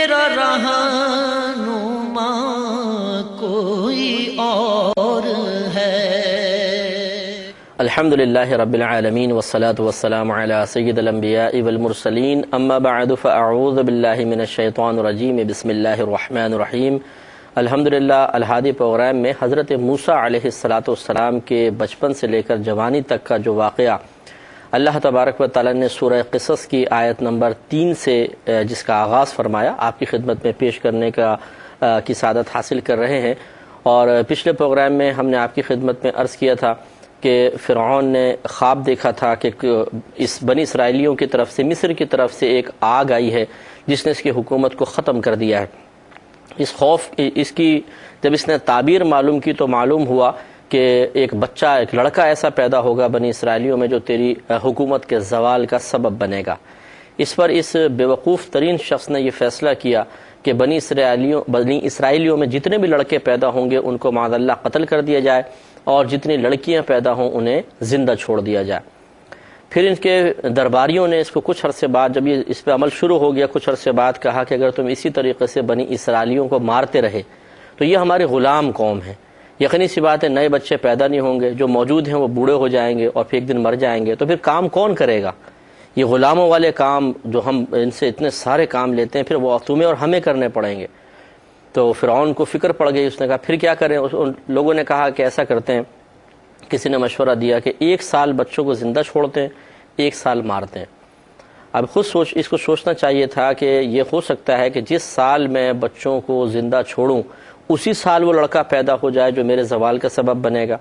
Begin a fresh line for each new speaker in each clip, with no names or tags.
میرا رہنما کوئی اور ہے۔
الحمدللہ رب العالمین والصلاة والسلام علی سید الانبیاء والمرسلین، اما بعد فاعوذ باللہ من الشیطان الرجیم، بسم اللہ الرحمن الرحیم۔ الحمدللہ الہادی پروگرام میں حضرت موسیٰ علیہ السلام کے بچپن سے لے کر جوانی تک کا جو واقعہ اللہ تبارک و تعالی نے سورہ قصص کی آیت نمبر 3 سے جس کا آغاز فرمایا، آپ کی خدمت میں پیش کرنے کی سعادت حاصل کر رہے ہیں۔ اور پچھلے پروگرام میں ہم نے آپ کی خدمت میں عرض کیا تھا کہ فرعون نے خواب دیکھا تھا کہ اس بنی اسرائیلیوں کی طرف سے، مصر کی طرف سے ایک آگ آئی ہے جس نے اس کی حکومت کو ختم کر دیا ہے۔ اس کی جب اس نے تعبیر معلوم کی تو معلوم ہوا کہ ایک بچہ، ایک لڑکا ایسا پیدا ہوگا بنی اسرائیلیوں میں جو تیری حکومت کے زوال کا سبب بنے گا۔ اس پر اس بیوقوف ترین شخص نے یہ فیصلہ کیا کہ بنی اسرائیلیوں میں جتنے بھی لڑکے پیدا ہوں گے ان کو معاذ اللہ قتل کر دیا جائے، اور جتنی لڑکیاں پیدا ہوں انہیں زندہ چھوڑ دیا جائے۔ پھر ان کے درباریوں نے اس کو کچھ عرصے بعد، جب یہ اس پہ عمل شروع ہو گیا، کچھ عرصے بعد کہا کہ اگر تم اسی طریقے سے بنی اسرائیلیوں کو مارتے رہے تو یہ ہماری غلام قوم ہے، یقینی سی بات ہے نئے بچے پیدا نہیں ہوں گے، جو موجود ہیں وہ بوڑھے ہو جائیں گے اور پھر ایک دن مر جائیں گے، تو پھر کام کون کرے گا؟ یہ غلاموں والے کام جو ہم ان سے اتنے سارے کام لیتے ہیں پھر وہ تمہیں اور ہمیں کرنے پڑیں گے۔ تو فرعون کو فکر پڑ گئی، اس نے کہا پھر کیا کریں؟ ان لوگوں نے کہا کہ ایسا کرتے ہیں، کسی نے مشورہ دیا کہ 1 سال بچوں کو زندہ چھوڑتے ہیں، 1 سال مارتے ہیں۔ اب خود اس کو سوچنا چاہیے تھا کہ یہ ہو سکتا ہے کہ جس سال میں بچوں کو زندہ چھوڑوں اسی سال وہ لڑکا پیدا ہو جائے جو میرے زوال کا سبب بنے گا۔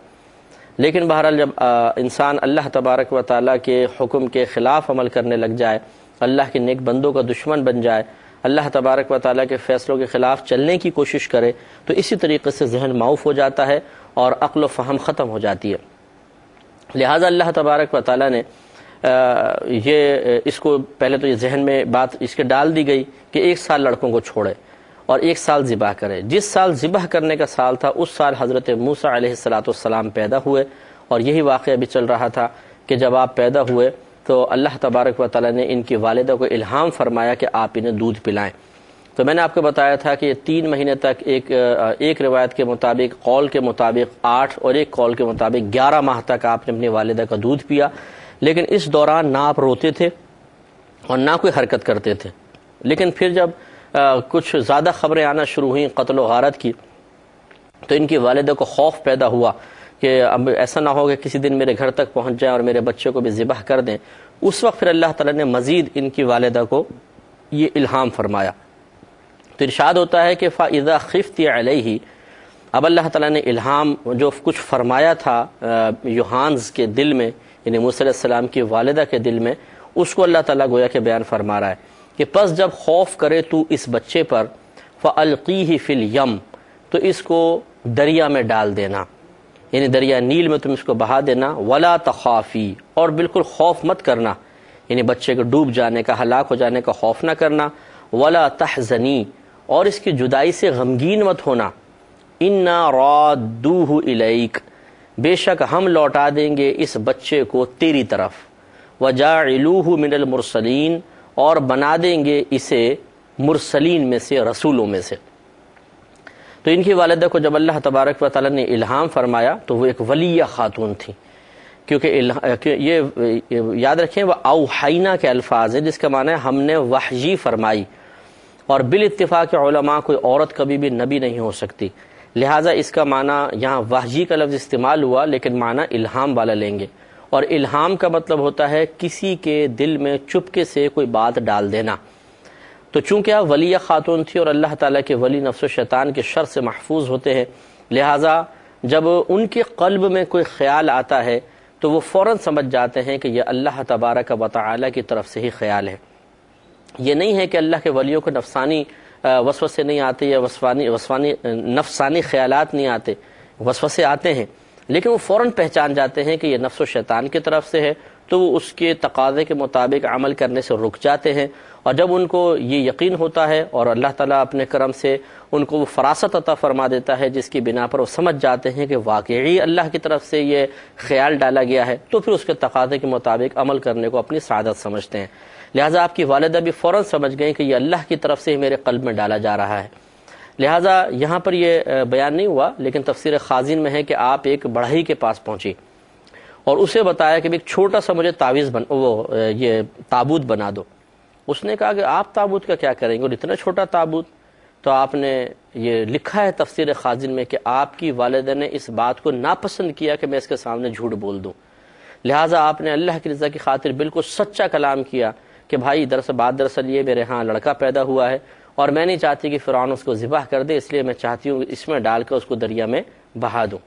لیکن بہرحال جب انسان اللہ تبارک و تعالیٰ کے حکم کے خلاف عمل کرنے لگ جائے، اللہ کے نیک بندوں کا دشمن بن جائے، اللہ تبارک و تعالیٰ کے فیصلوں کے خلاف چلنے کی کوشش کرے، تو اسی طریقے سے ذہن معوف ہو جاتا ہے اور عقل و فہم ختم ہو جاتی ہے۔ لہٰذا اللہ تبارک و تعالیٰ نے اس کو پہلے تو یہ ذہن میں بات اس کے ڈال دی گئی کہ 1 سال لڑکوں کو چھوڑے اور 1 سال ذبح کرے۔ جس سال ذبح کرنے کا سال تھا اس سال حضرت موسیٰ علیہ السلام پیدا ہوئے، اور یہی واقعہ بھی چل رہا تھا کہ جب آپ پیدا ہوئے تو اللہ تبارک و تعالیٰ نے ان کی والدہ کو الہام فرمایا کہ آپ انہیں دودھ پلائیں۔ تو میں نے آپ کو بتایا تھا کہ یہ 3 مہینے تک ایک روایت کے مطابق، قول کے مطابق 8 اور ایک قول کے مطابق 11 ماہ تک آپ نے اپنی والدہ کا دودھ پیا، لیکن اس دوران نہ آپ روتے تھے اور نہ کوئی حرکت کرتے تھے۔ لیکن پھر جب کچھ زیادہ خبریں آنا شروع ہوئیں قتل و غارت کی، تو ان کی والدہ کو خوف پیدا ہوا کہ اب ایسا نہ ہو کہ کسی دن میرے گھر تک پہنچ جائیں اور میرے بچے کو بھی ذبح کر دیں۔ اس وقت پھر اللہ تعالیٰ نے مزید ان کی والدہ کو یہ الہام فرمایا۔ تو ارشاد ہوتا ہے کہ فَإِذَا خِفْتِ عَلَيْهِ، اب اللہ تعالیٰ نے الہام جو کچھ فرمایا تھا یوحانز کے دل میں، یعنی موسیٰ علیہ السلام کی والدہ کے دل میں، اس کو اللہ تعالیٰ گویا کہ بیان فرما رہا ہے کہ پس جب خوف کرے تو اس بچے پر، فَأَلْقِيهِ فِي الْيَمِّ، تو اس کو دریا میں ڈال دینا، یعنی دریا نیل میں تم اس کو بہا دینا، وَلَا تَخَافِي، اور بالکل خوف مت کرنا، یعنی بچے کے ڈوب جانے کا، ہلاک ہو جانے کا خوف نہ کرنا، وَلَا تَحْزَنِي، اور اس کی جدائی سے غمگین مت ہونا، إِنَّا رَادُّوهُ إِلَيْكَ، بے شک ہم لوٹا دیں گے اس بچے کو تیری طرف، وَجَاعِلُوهُ مِنَ الْمُرْسَلِينَ، اور بنا دیں گے اسے مرسلین میں سے، رسولوں میں سے۔ تو ان کی والدہ کو جب اللہ تبارک و تعالیٰ نے الہام فرمایا تو وہ ایک ولیہ خاتون تھی، کیونکہ یہ یاد رکھیں وہ اوحینا کے الفاظ ہیں جس کا معنی ہے ہم نے وحی فرمائی، اور بالاتفاق علماء کوئی عورت کبھی بھی نبی نہیں ہو سکتی، لہٰذا اس کا معنی یہاں وحی کا لفظ استعمال ہوا لیکن معنی الہام والا لیں گے، اور الہام کا مطلب ہوتا ہے کسی کے دل میں چپکے سے کوئی بات ڈال دینا۔ تو چونکہ آپ ولیہ خاتون تھی اور اللہ تعالیٰ کے ولی نفس و شیطان کے شر سے محفوظ ہوتے ہیں، لہٰذا جب ان کے قلب میں کوئی خیال آتا ہے تو وہ فوراً سمجھ جاتے ہیں کہ یہ اللہ تبارک و تعالیٰ کی طرف سے ہی خیال ہے۔ یہ نہیں ہے کہ اللہ کے ولیوں کو نفسانی وسوسے نہیں آتے یا نفسانی خیالات نہیں آتے، وسوسے آتے ہیں، لیکن وہ فوراً پہچان جاتے ہیں کہ یہ نفس و شیطان کی طرف سے ہے، تو وہ اس کے تقاضے کے مطابق عمل کرنے سے رک جاتے ہیں، اور جب ان کو یہ یقین ہوتا ہے اور اللہ تعالیٰ اپنے کرم سے ان کو وہ فراست عطا فرما دیتا ہے جس کی بنا پر وہ سمجھ جاتے ہیں کہ واقعی اللہ کی طرف سے یہ خیال ڈالا گیا ہے، تو پھر اس کے تقاضے کے مطابق عمل کرنے کو اپنی سعادت سمجھتے ہیں۔ لہٰذا آپ کی والدہ بھی فوراً سمجھ گئیں کہ یہ اللہ کی طرف سے میرے قلب میں ڈالا جا رہا ہے۔ لہٰذا یہاں پر یہ بیان نہیں ہوا، لیکن تفسیر خازن میں ہے کہ آپ ایک بڑھئی کے پاس پہنچی اور اسے بتایا کہ ایک چھوٹا سا مجھے یہ تابوت بنا دو۔ اس نے کہا کہ آپ تابوت کا کیا کریں گے، اور اتنا چھوٹا تابوت؟ تو آپ نے یہ لکھا ہے تفسیر خازن میں کہ آپ کی والدہ نے اس بات کو ناپسند کیا کہ میں اس کے سامنے جھوٹ بول دوں، لہٰذا آپ نے اللہ کی رضا کی خاطر بالکل سچا کلام کیا کہ بھائی دراصل یہ میرے ہاں لڑکا پیدا ہوا ہے اور میں نہیں چاہتی کہ فرعون اس کو ذبح کر دے، اس لیے میں چاہتی ہوں اس میں ڈال کر اس کو دریا میں بہا دوں۔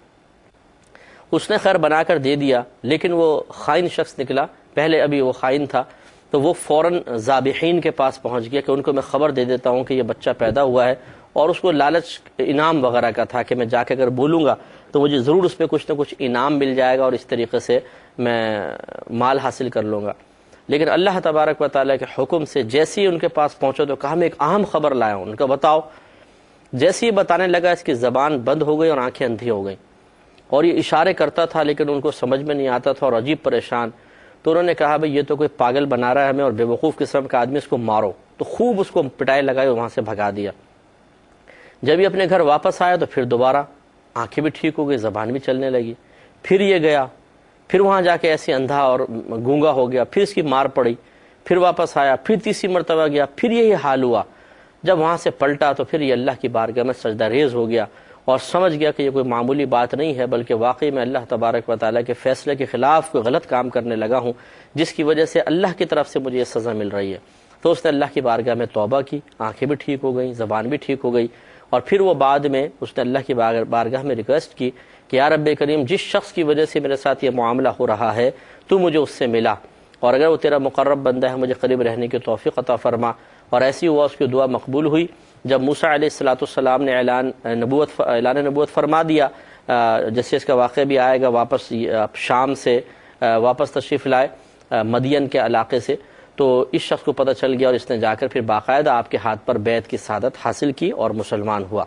اس نے خیر بنا کر دے دیا، لیکن وہ خائن شخص نکلا، پہلے ابھی وہ خائن تھا، تو وہ فوراً ذابحین کے پاس پہنچ گیا کہ ان کو میں خبر دے دیتا ہوں کہ یہ بچہ پیدا ہوا ہے، اور اس کو لالچ انعام وغیرہ کا تھا کہ میں جا کے اگر بولوں گا تو مجھے ضرور اس پہ کچھ نہ کچھ انعام مل جائے گا اور اس طریقے سے میں مال حاصل کر لوں گا۔ لیکن اللہ تبارک و تعالیٰ کے حکم سے جیسے ہی ان کے پاس پہنچو تو کہا میں ایک اہم خبر لایا ہوں، ان کا بتاؤ۔ جیسے ہی بتانے لگا اس کی زبان بند ہو گئی اور آنکھیں اندھی ہو گئیں، اور یہ اشارے کرتا تھا لیکن ان کو سمجھ میں نہیں آتا تھا اور عجیب پریشان۔ تو انہوں نے کہا بھئی یہ تو کوئی پاگل بنا رہا ہے ہمیں اور بے وقوف قسم کا آدمی، اس کو مارو۔ تو خوب اس کو پٹائی لگائی اور وہاں سے بھگا دیا۔ جب یہ اپنے گھر واپس آیا تو پھر دوبارہ آنکھیں بھی ٹھیک ہو گئی، زبان بھی چلنے لگی۔ پھر یہ گیا، پھر وہاں جا کے ایسے اندھا اور گونگا ہو گیا، پھر اس کی مار پڑی، پھر واپس آیا، پھر تیسری مرتبہ گیا، پھر یہی حال ہوا۔ جب وہاں سے پلٹا تو پھر یہ اللہ کی بارگاہ میں سجدہ ریز ہو گیا اور سمجھ گیا کہ یہ کوئی معمولی بات نہیں ہے، بلکہ واقعی میں اللہ تبارک و تعالیٰ کے فیصلے کے خلاف کوئی غلط کام کرنے لگا ہوں جس کی وجہ سے اللہ کی طرف سے مجھے یہ سزا مل رہی ہے۔ تو اس نے اللہ کی بارگاہ میں توبہ کی، آنکھیں بھی ٹھیک ہو گئیں، زبان بھی ٹھیک ہو گئی، اور پھر وہ بعد میں اس نے اللہ کی بارگاہ میں ریکویسٹ کی کہ یا رب کریم، جس شخص کی وجہ سے میرے ساتھ یہ معاملہ ہو رہا ہے تو مجھے اس سے ملا، اور اگر وہ تیرا مقرب بندہ ہے مجھے قریب رہنے کی توفیق عطا فرما۔ اور ایسی ہوا، اس کی دعا مقبول ہوئی۔ جب موسیٰ علیہ السلام نے اعلان نبوت فرما دیا، جیسے اس کا واقعہ بھی آئے گا، واپس شام سے واپس تشریف لائے مدین کے علاقے سے، تو اس شخص کو پتہ چل گیا اور اس نے جا کر پھر باقاعدہ آپ کے ہاتھ پر بیعت کی سعادت حاصل کی اور مسلمان ہوا۔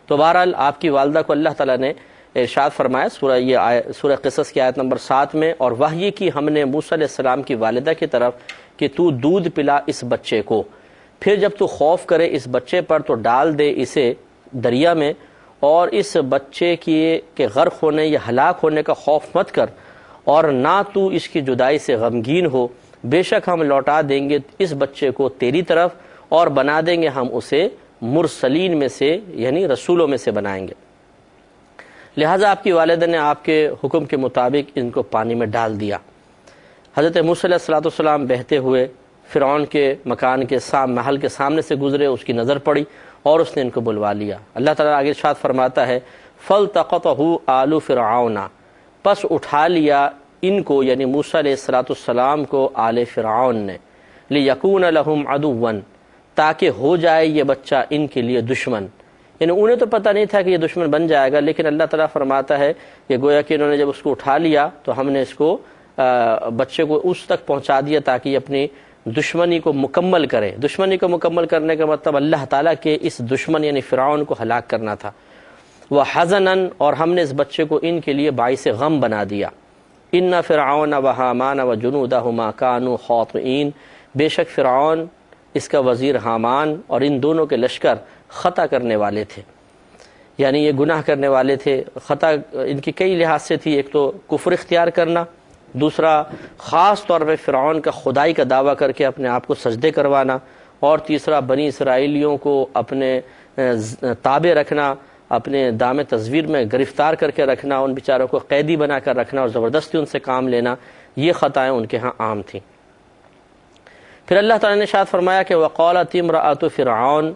تو بہرحال آپ کی والدہ کو اللہ تعالیٰ نے ارشاد فرمایا سورہ قصص کی آیت نمبر 7 میں، اور وحی کی ہم نے موسیٰ علیہ السلام کی والدہ کی طرف کہ تو دودھ پلا اس بچے کو، پھر جب تو خوف کرے اس بچے پر تو ڈال دے اسے دریا میں، اور اس بچے کے غرق ہونے یا ہلاک ہونے کا خوف مت کر، اور نہ تو اس کی جدائی سے غمگین ہو، بے شک ہم لوٹا دیں گے اس بچے کو تیری طرف اور بنا دیں گے ہم اسے مرسلین میں سے، یعنی رسولوں میں سے بنائیں گے۔ لہٰذا آپ کی والدہ نے آپ کے حکم کے مطابق ان کو پانی میں ڈال دیا۔ حضرت موسیٰ علیہ السلام بہتے ہوئے فرعون کے مکان کے محل کے سامنے سے گزرے، اس کی نظر پڑی اور اس نے ان کو بلوا لیا۔ اللہ تعالیٰ آگے ارشاد فرماتا ہے فَالْتَقَطَهُ آلُ فِرْعَوْنَ، پس اٹھا لیا ان کو، یعنی موسیٰ علیہ السلام کو آل فرعون نے، لِيَكُونَ لَهُمْ عَدُوًّا، تاکہ ہو جائے یہ بچہ ان کے لیے دشمن۔ یعنی انہیں تو پتہ نہیں تھا کہ یہ دشمن بن جائے گا، لیکن اللہ تعالیٰ فرماتا ہے کہ گویا کہ انہوں نے جب اس کو اٹھا لیا تو ہم نے اس کو بچے کو اس تک پہنچا دیا تاکہ یہ اپنی دشمنی کو مکمل کرے۔ دشمنی کو مکمل کرنے کا مطلب اللہ تعالیٰ کے اس دشمن یعنی فرعون کو ہلاک کرنا تھا۔ وَحَزَنًا، اور ہم نے اس بچے کو ان کے لیے باعث غم بنا دیا۔ إِنَّ فِرْعَوْنَ وَحَامَانَ وَجُنُودَهُمَا كَانُوا خَاطِئِينَ، بے شک فرعون، اس کا وزیر حامان اور ان دونوں کے لشکر خطا کرنے والے تھے، یعنی یہ گناہ کرنے والے تھے۔ خطا ان کی کئی لحاظ سے تھی، ایک تو کفر اختیار کرنا، دوسرا خاص طور پہ فرعون کا خدائی کا دعویٰ کر کے اپنے آپ کو سجدے کروانا، اور تیسرا بنی اسرائیلیوں کو اپنے تابع رکھنا، اپنے دام تصویر میں گرفتار کر کے رکھنا، ان بیچاروں کو قیدی بنا کر رکھنا اور زبردستی ان سے کام لینا، یہ خطائیں ان کے ہاں عام تھیں۔ پھر اللہ تعالیٰ نے ارشاد فرمایا کہ وَقَالَتِ امْرَأَتُ فِرْعَوْنَ،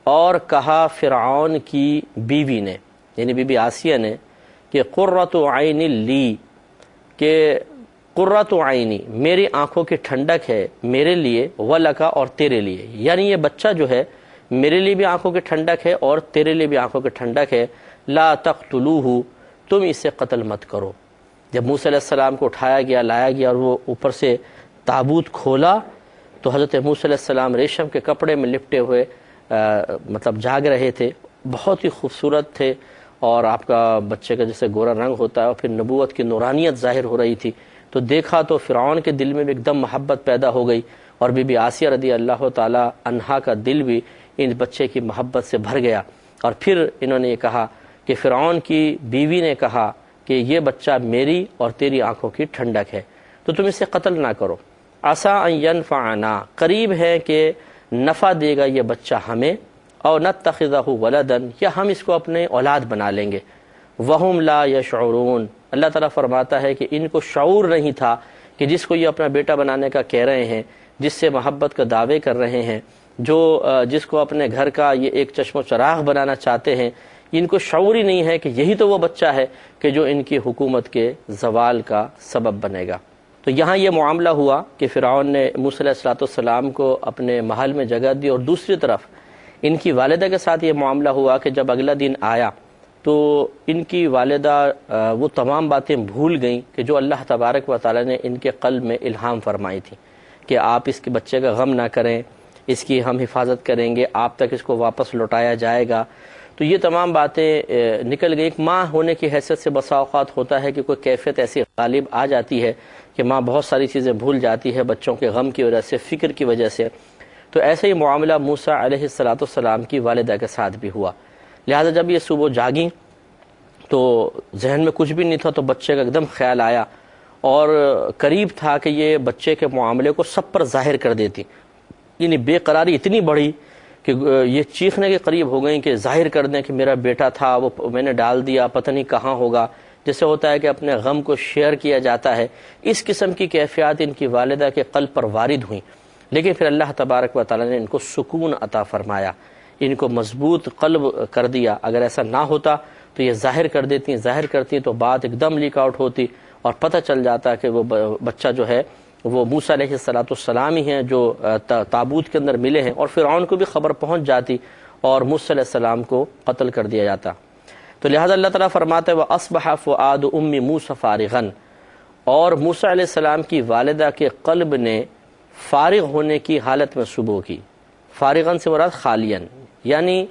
اور کہا فرعون کی بیوی نے، یعنی بی بی آسیہ نے، کہ قُرَّةُ عَيْنٍ لِّي، کہ قرۃ عینی، میری آنکھوں کی ٹھنڈک ہے میرے لیے، وَلَكَ، اور تیرے لیے، یعنی یہ بچہ جو ہے میرے لیے بھی آنکھوں کی ٹھنڈک ہے اور تیرے لیے بھی آنکھوں کی ٹھنڈک ہے۔ لا تقتلوہ، تم اسے قتل مت کرو۔ جب موسیٰ علیہ السلام کو اٹھایا گیا، لایا گیا اور وہ اوپر سے تابوت کھولا تو حضرت موسیٰ علیہ السلام ریشم کے کپڑے میں لپٹے ہوئے مطلب جاگ رہے تھے، بہت ہی خوبصورت تھے، اور آپ کا بچے کا جیسے گورا رنگ ہوتا ہے اور پھر نبوت کی نورانیت ظاہر ہو رہی تھی، تو دیکھا تو فرعون کے دل میں بھی ایک دم محبت پیدا ہو گئی، اور بی بی آسیہ رضی اللہ تعالی عنہا کا دل بھی ان بچے کی محبت سے بھر گیا۔ اور پھر انہوں نے یہ کہا کہ فرعون کی بیوی نے کہا کہ یہ بچہ میری اور تیری آنکھوں کی ٹھنڈک ہے، تو تم اسے قتل نہ کرو، عسیٰ ان ینفعنا، قریب ہے کہ نفع دے گا یہ بچہ ہمیں، اور نتخذہ ولدا، یا ہم اس کو اپنے اولاد بنا لیں گے، وہم لا یشعرون، اللہ تعالیٰ فرماتا ہے کہ ان کو شعور نہیں تھا کہ جس کو یہ اپنا بیٹا بنانے کا کہہ رہے ہیں، جس سے محبت کا دعوے کر رہے ہیں، جس کو اپنے گھر کا یہ ایک چشم و چراغ بنانا چاہتے ہیں، ان کو شعور ہی نہیں ہے کہ یہی تو وہ بچہ ہے کہ جو ان کی حکومت کے زوال کا سبب بنے گا۔ تو یہاں یہ معاملہ ہوا کہ فرعون نے موسیٰ علیہ السلام کو اپنے محل میں جگہ دی، اور دوسری طرف ان کی والدہ کے ساتھ یہ معاملہ ہوا کہ جب اگلا دن آیا تو ان کی والدہ وہ تمام باتیں بھول گئیں کہ جو اللہ تبارک و تعالی نے ان کے قلب میں الہام فرمائی تھی کہ آپ اس کے بچے کا غم نہ کریں، اس کی ہم حفاظت کریں گے، آپ تک اس کو واپس لوٹایا جائے گا۔ تو یہ تمام باتیں نکل گئی۔ ایک ماں ہونے کی حیثیت سے بسا اوقات ہوتا ہے کہ کوئی کیفیت ایسی غالب آ جاتی ہے کہ ماں بہت ساری چیزیں بھول جاتی ہے بچوں کے غم کی وجہ سے، فکر کی وجہ سے۔ تو ایسے ہی معاملہ موسیٰ علیہ السلام کی والدہ کے ساتھ بھی ہوا، لہذا جب یہ صبح جاگیں تو ذہن میں کچھ بھی نہیں تھا، تو بچے کا ایک دم خیال آیا، اور قریب تھا کہ یہ بچے کے معاملے کو سب پر ظاہر کر دیتی، یعنی بے قراری اتنی بڑھی کہ یہ چیخنے کے قریب ہو گئیں کہ ظاہر کر دیں کہ میرا بیٹا تھا، وہ میں نے ڈال دیا، پتہ نہیں کہاں ہوگا، جیسے ہوتا ہے کہ اپنے غم کو شیئر کیا جاتا ہے۔ اس قسم کی کیفیات ان کی والدہ کے قلب پر وارد ہوئیں، لیکن پھر اللہ تبارک و تعالی نے ان کو سکون عطا فرمایا، ان کو مضبوط قلب کر دیا۔ اگر ایسا نہ ہوتا تو یہ ظاہر کر دیتی، ظاہر کرتی تو بات ایک دم لیک آؤٹ ہوتی، اور پتہ چل جاتا کہ وہ بچہ جو ہے وہ موسیٰ علیہ السلام ہی ہیں جو تابوت کے اندر ملے ہیں، اور فرعون کو بھی خبر پہنچ جاتی اور موسیٰ علیہ السلام کو قتل کر دیا جاتا۔ تو لہذا اللہ تعالیٰ فرماتا ہے وَأَصْبَحَ فُؤَادُ أُمِّ مُوسَىٰ فَارِغًا، اور موسیٰ علیہ السلام کی والدہ کے قلب نے فارغ ہونے کی حالت میں صبح کی۔ فارغاً سے مراد خالیاً، یعنی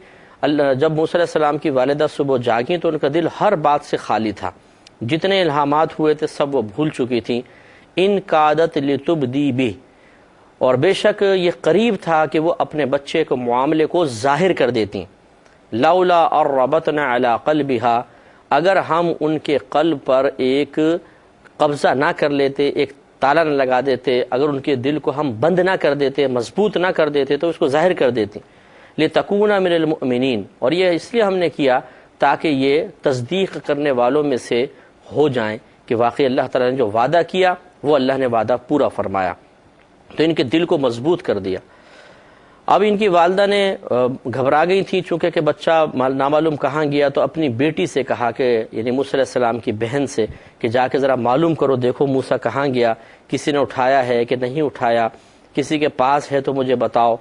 جب موسیٰ علیہ السلام کی والدہ صبح جاگیں تو ان کا دل ہر بات سے خالی تھا، جتنے الہامات ہوئے تھے سب وہ بھول چکی تھیں۔ ان کادت لتبدی بہ، اور بے شک یہ قریب تھا کہ وہ اپنے بچے کو معاملے کو ظاہر کر دیتی۔ لولا اربطنا علی قلبها، اگر ہم ان کے قلب پر ایک قبضہ نہ کر لیتے، ایک تالا نہ لگا دیتے، اگر ان کے دل کو ہم بند نہ کر دیتے، مضبوط نہ کر دیتے، تو اس کو ظاہر کر دیتے۔ لتکون من المؤمنین، اور یہ اس لیے ہم نے کیا تاکہ یہ تصدیق کرنے والوں میں سے ہو جائیں کہ واقعی اللہ تعالیٰ نے جو وعدہ کیا وہ اللہ نے وعدہ پورا فرمایا، تو ان کے دل کو مضبوط کر دیا۔ اب ان کی والدہ نے گھبرا گئی تھی چونکہ کہ بچہ نامعلوم کہاں گیا، تو اپنی بیٹی سے کہا کہ یعنی موسیٰ علیہ السلام کی بہن سے کہ جا کے ذرا معلوم کرو، دیکھو موسیٰ کہاں گیا، کسی نے اٹھایا ہے کہ نہیں اٹھایا، کسی کے پاس ہے تو مجھے بتاؤ۔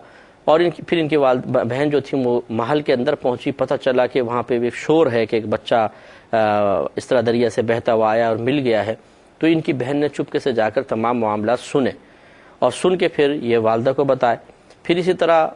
اور پھر ان کی بہن جو تھی وہ محل کے اندر پہنچی، پتہ چلا کہ وہاں پہ بھی شور ہے کہ ایک بچہ اس طرح دریا سے بہتا ہوا آیا اور مل گیا ہے۔ تو ان کی بہن نے چپکے سے جا کر تمام معاملات سنے، اور سن کے پھر یہ والدہ کو بتائے۔ پھر اسی طرح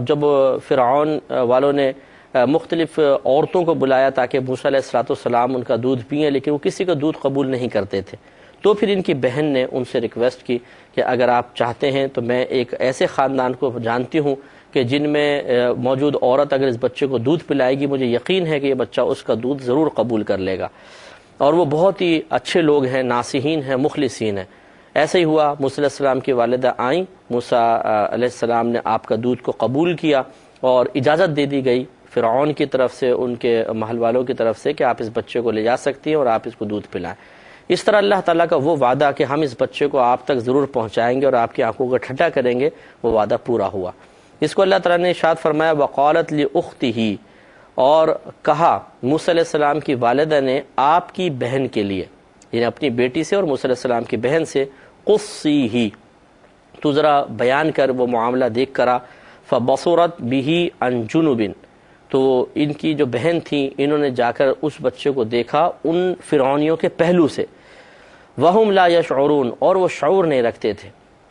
جب فرعون والوں نے مختلف عورتوں کو بلایا تاکہ موسیٰ علیہ السلام ان کا دودھ پئیں، لیکن وہ کسی کا دودھ قبول نہیں کرتے تھے، تو پھر ان کی بہن نے ان سے ریکویسٹ کی کہ اگر آپ چاہتے ہیں تو میں ایک ایسے خاندان کو جانتی ہوں کہ جن میں موجود عورت اگر اس بچے کو دودھ پلائے گی، مجھے یقین ہے کہ یہ بچہ اس کا دودھ ضرور قبول کر لے گا، اور وہ بہت ہی اچھے لوگ ہیں، ناصحین ہیں، مخلصین ہیں۔ ایسے ہی ہوا، موسیٰ علیہ السلام کی والدہ آئیں، موسیٰ علیہ السلام نے آپ کا دودھ کو قبول کیا، اور اجازت دے دی گئی فرعون کی طرف سے، ان کے محل والوں کی طرف سے، کہ آپ اس بچے کو لے جا سکتی ہیں اور آپ اس کو دودھ پلائیں۔ اس طرح اللہ تعالیٰ کا وہ وعدہ کہ ہم اس بچے کو آپ تک ضرور پہنچائیں گے اور آپ کی آنکھوں کا ٹھنڈا کریں گے، وہ وعدہ پورا ہوا۔ اس کو اللہ تعالیٰ نے ارشاد فرمایا وقالت لأختہ، اور کہا موسیٰ علیہ السلام کی والدہ نے آپ کی بہن کے لیے، یعنی اپنی بیٹی سے اور موسیٰ علیہ السلام کی بہن سے، قصیہ، تو ذرا بیان کر وہ معاملہ دیکھ کرا، فبصرت بہ عن جنب، تو ان کی جو بہن تھیں انہوں نے جا کر اس بچے کو دیکھا ان فرعونیوں کے پہلو سے، وہم لا یشعرون، اور وہ شعور نہیں رکھتے تھے،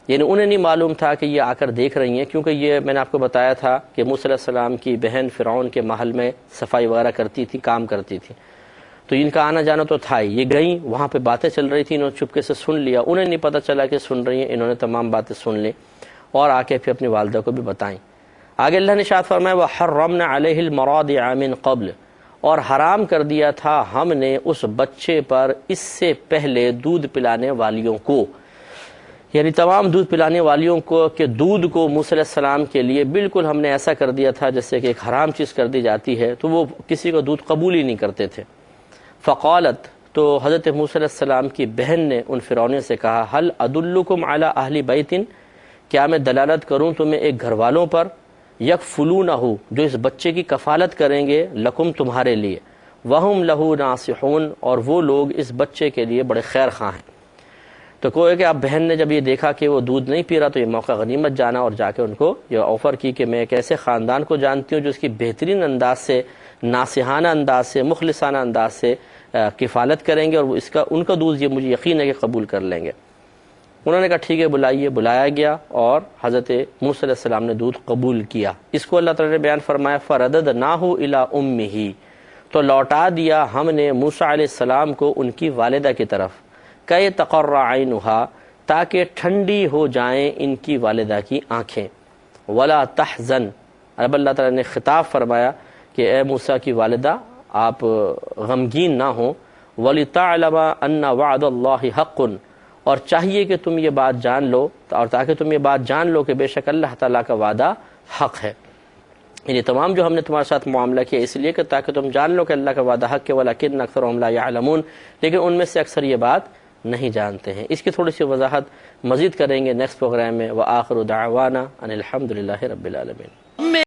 یعنی انہیں نہیں معلوم تھا کہ یہ آ کر دیکھ رہی ہیں، کیونکہ یہ میں نے آپ کو بتایا تھا کہ موسیٰ علیہ السلام کی بہن فرعون کے محل میں صفائی وغیرہ کرتی تھی، کام کرتی تھی، تو ان کا آنا جانا تو تھا ہی۔ یہ گئیں، وہاں پہ باتیں چل رہی تھیں، انہوں نے چپکے سے سن لیا، انہیں نہیں پتہ چلا کہ سن رہی ہیں، انہوں نے تمام باتیں سن لی اور آ کے پھر اپنی والدہ کو بھی بتائیں۔ آگے اللہ نے ارشاد فرمایا وَحَرَّمْنَا عَلَيْهِ الْمَرَاضِعَ مِنْ قَبْلِ، اور حرام کر دیا تھا ہم نے اس بچے پر اس سے پہلے دودھ پلانے والیوں کو، یعنی تمام دودھ پلانے والیوں کو، کہ دودھ کو موسیٰ علیہ السلام کے لیے بالکل ہم نے ایسا کر دیا تھا جیسے کہ ایک حرام چیز کر دی جاتی ہے، تو وہ کسی کو دودھ قبول ہی نہیں کرتے تھے۔ فقالت، تو حضرت موسیٰ علیہ السلام کی بہن نے ان فرعونیوں سے کہا هل ادلکم علی اہل بیت، کیا میں دلالت کروں تمہیں ایک گھر والوں پر، یکفلونہ، جو اس بچے کی کفالت کریں گے، لکم، تمہارے لیے، وہم لہ ناصحون، اور وہ لوگ اس بچے کے لیے بڑے خیر خواہ ہیں۔ تو کوئی کہ آپ بہن نے جب یہ دیکھا کہ وہ دودھ نہیں پی رہا تو یہ موقع غنیمت جانا اور جا کے ان کو یہ آفر کی کہ میں ایک ایسے خاندان کو جانتی ہوں جو اس کی بہترین انداز سے، ناصحانہ انداز سے، مخلصانہ انداز سے کفالت کریں گے، اور وہ ان کا دودھ یہ مجھے یقین ہے کہ قبول کر لیں گے۔ انہوں نے کہا ٹھیک ہے بلائیے، بلایا گیا اور حضرت موسیٰ علیہ السلام نے دودھ قبول کیا۔ اس کو اللہ تعالیٰ نے بیان فرمایا فَرَدَدْنَاهُ إِلَىٰ أُمِّهِ، تو لوٹا دیا ہم نے موسیٰ علیہ السلام کو ان کی والدہ کی طرف، کہ تقر عینها، تاکہ ٹھنڈی ہو جائیں ان کی والدہ کی آنکھیں، ولا تحزن، اب اللہ تعالیٰ نے خطاب فرمایا کہ اے موسیٰ کی والدہ آپ غمگین نہ ہوں، وَلِتَعْلَمَ أَنَّ وَعْدَ اللَّهِ حَقٌّ، اور چاہیے کہ تم یہ بات جان لو، اور تاکہ تم یہ بات جان لو کہ بے شک اللہ تعالیٰ کا وعدہ حق ہے۔ یعنی تمام جو ہم نے تمہارے ساتھ معاملہ کیا اس لیے کہ تاکہ تم جان لو کہ اللہ کا وعدہ حق ہے، وَلَكِنَّ أَكْثَرَهُمْ لَا يَعْلَمُونَ، لیکن ان میں سے اکثر یہ بات نہیں جانتے ہیں۔ اس کی تھوڑی سی وضاحت مزید کریں گے نیکسٹ پروگرام میں۔ وآخر دعوانا ان الحمد للہ رب العالمین۔